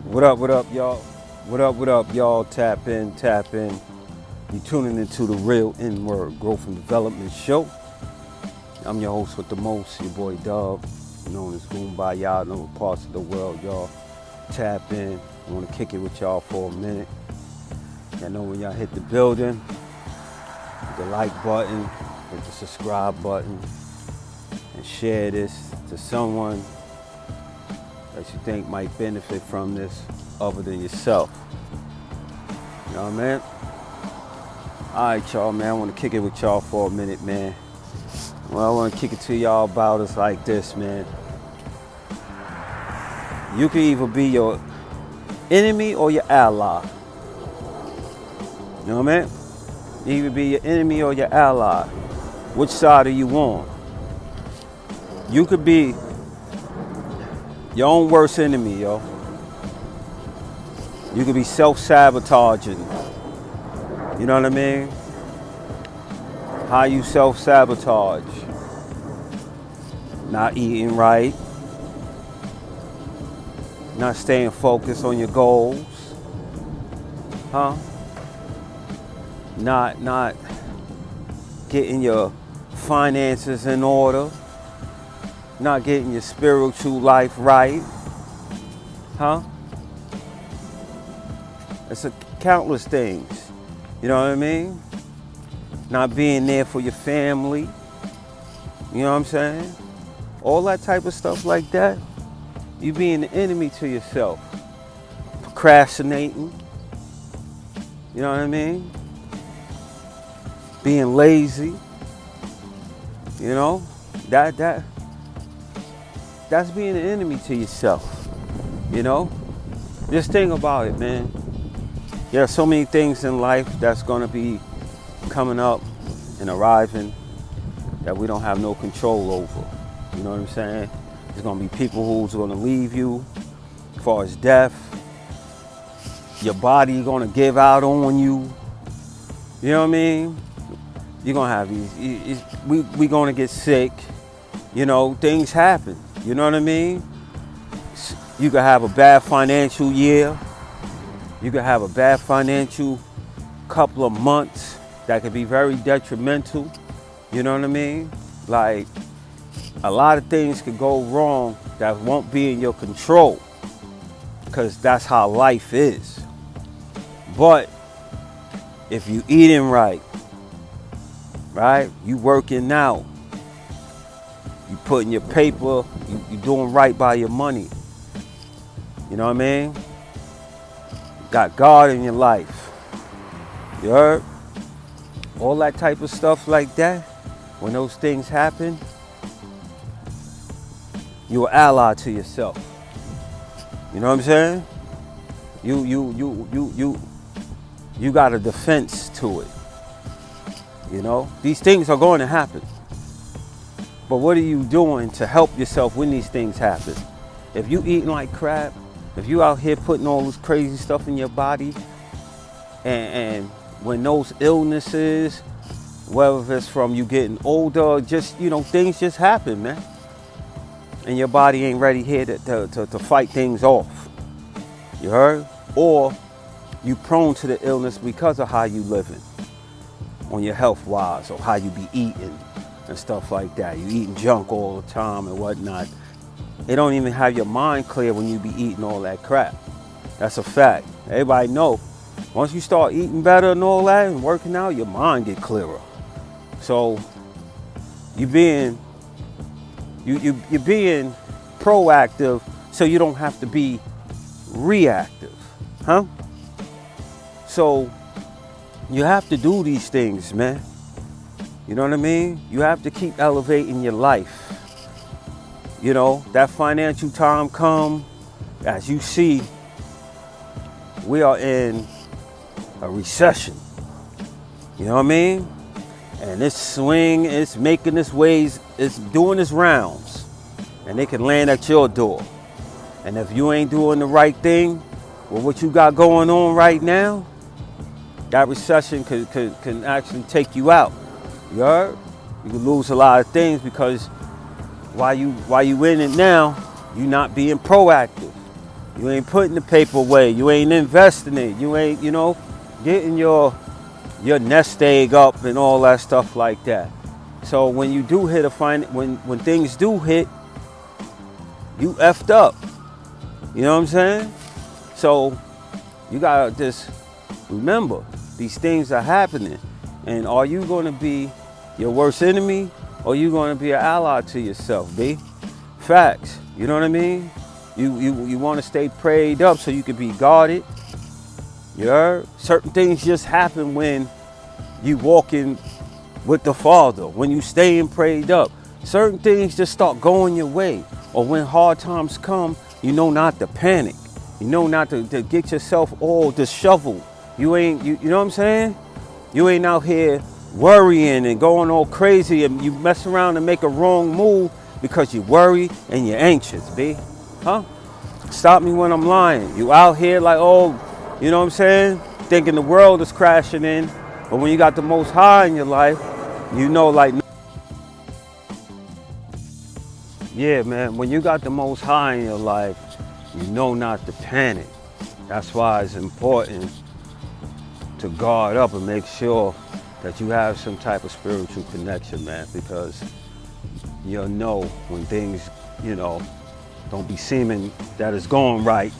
What up, y'all? What up, y'all? Tap in, tap in. You tuning into the Real N-Word Growth and Development Show. I'm your host with the most, your boy Dub, known as Goomba. Y'all know parts of the world, y'all. Tap in. I want to kick it with y'all for a minute. I know when y'all hit the building, hit the like button, hit the subscribe button, and share this to someone that you think might benefit from this other than yourself. You know what I mean? Alright, y'all, man. I want to kick it with y'all for a minute, man. Well, I want to kick it to y'all about is like this, man. You can either be your enemy or your ally. You know what I mean? You either be your enemy or your ally. Which side are you on? You could be your own worst enemy, yo. You could be self-sabotaging. You know what I mean? How you self-sabotage. Not eating right. Not staying focused on your goals. Huh? Not getting your finances in order. Not getting your spiritual life right. Huh? It's countless things. You know what I mean? Not being there for your family. You know what I'm saying? All that type of stuff like that. You being the enemy to yourself. Procrastinating. You know what I mean? Being lazy. You know? That's being an enemy to yourself. You know? Just think about it, man. There are so many things in life that's going to be coming up and arriving that we don't have no control over. You know what I'm saying? There's going to be people who's going to leave you as far as death. Your body going to give out on you. You know what I mean? You're going to have these. We going to get sick. You know, things happen. You know what I mean? You could have a bad financial year. You could have a bad financial couple of months that could be very detrimental. You know what I mean? Like, a lot of things could go wrong that won't be in your control because that's how life is. But if you eating right, you working out, you putting your paper, you doing right by your money. You know what I mean? Got God in your life. You heard? All that type of stuff like that. When those things happen, you're an ally to yourself. You know what I'm saying? You got a defense to it. You know? These things are going to happen. But what are you doing to help yourself when these things happen? If you eating like crap, if you out here putting all this crazy stuff in your body, and when those illnesses, whether it's from you getting older, just, you know, things just happen, man. And your body ain't ready here to fight things off. You heard? Or you prone to the illness because of how you living on your health wise, or how you be eating and stuff like that. You eating junk all the time and whatnot. It don't even have your mind clear when you be eating all that crap. That's a fact. Everybody know. Once you start eating better and all that and working out, your mind get clearer. So you're being proactive so you don't have to be reactive. Huh? So you have to do these things, man. You know what I mean? You have to keep elevating your life. You know, that financial time come, as you see, we are in a recession. You know what I mean? And this swing is making its ways, it's doing its rounds. And it can land at your door. And if you ain't doing the right thing with what you got going on right now, that recession can actually take you out. You heard? You can lose a lot of things because while you in it now, you're not being proactive. You ain't putting the paper away. You ain't investing it. You ain't, getting your nest egg up and all that stuff like that. So when you do hit when things do hit, you effed up. You know what I'm saying? So you gotta just remember, these things are happening. And are you gonna be your worst enemy, or you gonna be an ally to yourself, B? Facts. You know what I mean? You wanna stay prayed up so you can be guarded. You heard? Certain things just happen when you walking with the Father, when you staying prayed up. Certain things just start going your way. Or when hard times come, you know not to panic. You know not to get yourself all disheveled. You know what I'm saying? You ain't out here worrying and going all crazy, and you mess around and make a wrong move because you worry and you're anxious, B. Huh? Stop me when I'm lying. You out here like, oh, you know what I'm saying? Thinking the world is crashing in. But when you got the Most High in your life, you know, like, yeah, man, when you got the Most High in your life, you know not to panic. That's why it's important to guard up and make sure that you have some type of spiritual connection, man, because you'll know when things, don't be seeming that it's going right.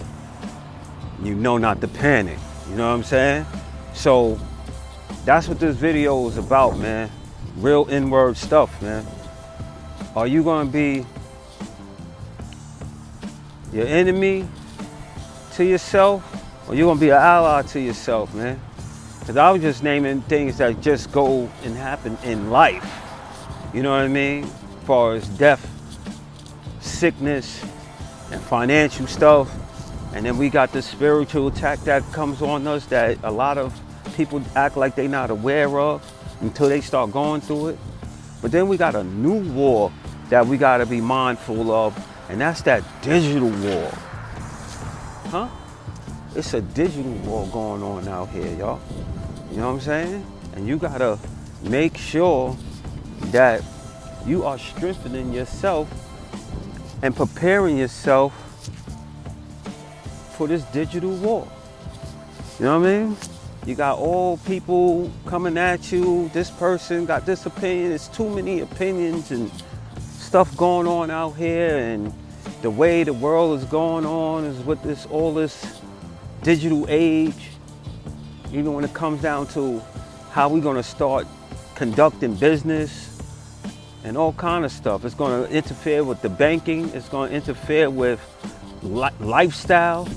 You know not to panic. You know what I'm saying? So that's what this video is about, man. Real inward stuff, man. Are you gonna be your enemy to yourself, or you gonna be an ally to yourself, man? Because I was just naming things that just go and happen in life. You know what I mean? As far as death, sickness, and financial stuff. And then we got the spiritual attack that comes on us that a lot of people act like they're not aware of until they start going through it. But then we got a new war that we got to be mindful of, and that's that digital war. Huh? It's a digital war going on out here, y'all. You know what I'm saying? And you got to make sure that you are strengthening yourself and preparing yourself for this digital war. You know what I mean? You got all people coming at you. This person got this opinion. It's too many opinions and stuff going on out here. And the way the world is going on is with all this digital age. Even when it comes down to how we're gonna start conducting business and all kind of stuff. It's gonna interfere with the banking. It's gonna interfere with lifestyle.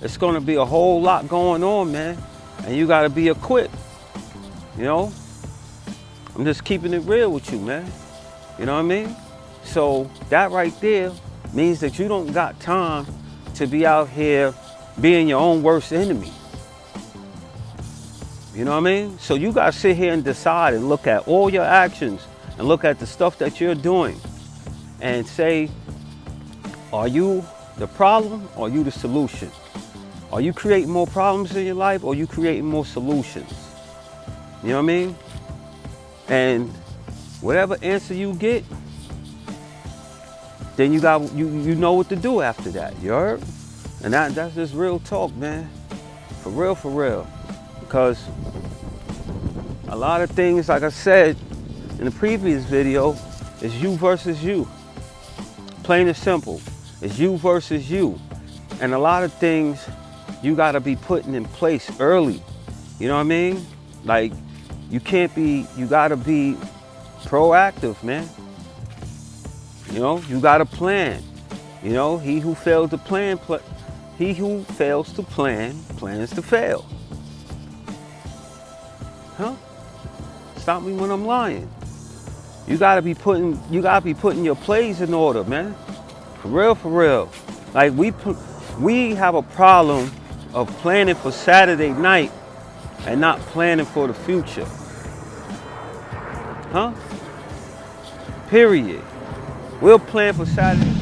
It's gonna be a whole lot going on, man. And you gotta be equipped, I'm just keeping it real with you, man. You know what I mean? So that right there means that you don't got time to be out here being your own worst enemy. You know what I mean? So you gotta sit here and decide and look at all your actions and look at the stuff that you're doing and say, are you the problem or are you the solution? Are you creating more problems in your life or are you creating more solutions? You know what I mean? And whatever answer you get, then you know what to do after that. You heard? And that's just real talk, man. For real. Because a lot of things, like I said in the previous video, is you versus you. Plain and simple. It's you versus you. And a lot of things you gotta be putting in place early. You know what I mean? Like, you gotta be proactive, man. You gotta plan. He who fails to plan plans to fail. Huh? Stop me when I'm lying. You gotta be putting your plays in order, man. For real. Like we have a problem of planning for Saturday night and not planning for the future. Huh? Period. We'll plan for Saturday.